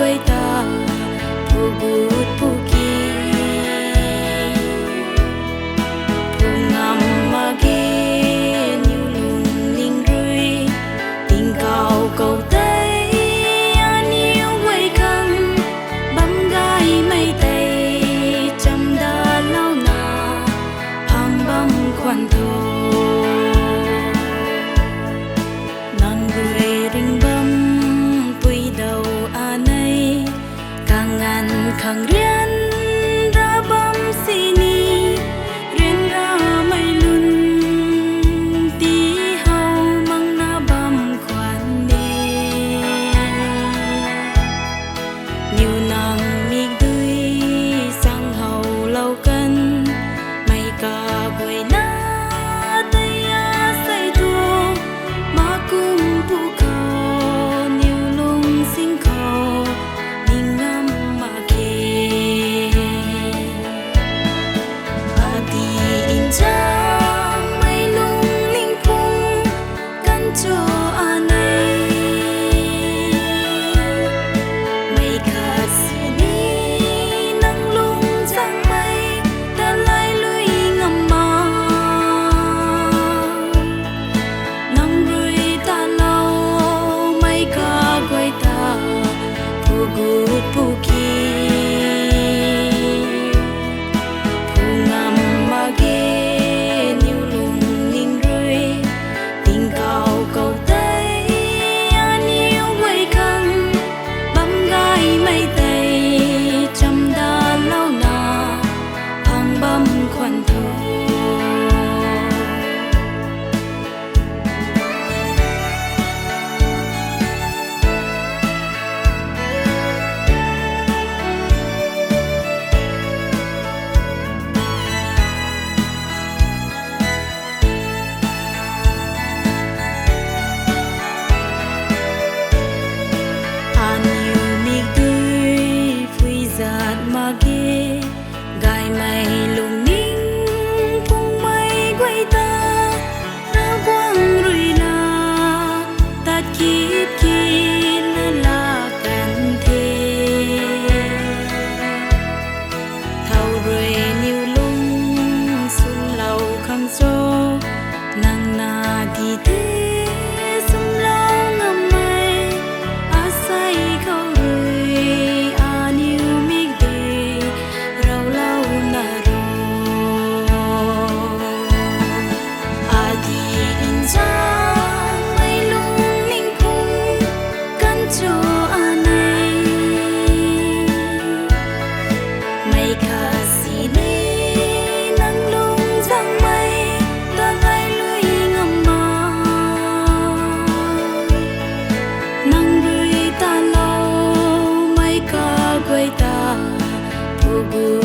quay ta pu bút pu ki pu ngam ma ge nhiều lùng ninh rui tình cao cầu tây an yêu quay căng bấm gai mây tây chăm đa lao na hang bấm khoan thô nàng gửi ring bấm quy đầu anay càng ngàn khang rian ra bấm sini rian ra mây lun tí hao mang na bấm khoan đi nhiều nàng mi tươi sang hầu lâu cân mây cả quay na tây a say thua má cung pu cầu nhiều lung sinh cầu ninh ngâm mà kề a đi in cha mây lung linh cung căn cho anay mây khát sini nắng lung sang mây ta lai lui ngâm mà nắng rui ta lâu mây ca quay ta pu gut pu ki pu ngam ma ge nhiều lung ninh rui tình cao cầu tây an yêu quay căng bấm gai mây tây chăm đa lao na hang bấm khoan thô an yêu mi tươi phui giạt ma ghê gai mây lung ninh phung mây quay ta ra quang rui la ta kiếp kín là cần thế thâu rui nhiều lung xuân lâu khăm số nàng na đi thế sum lâu ngâm mây a say khâu rui an yêu mi ghê rau lâu na ro a đi in cha mây lung ninh cung căn cho anay mây khát sini nắng lung sang mây ta lai lui ngâm mà nắng rui ta lâu mây ca quay ta pu gu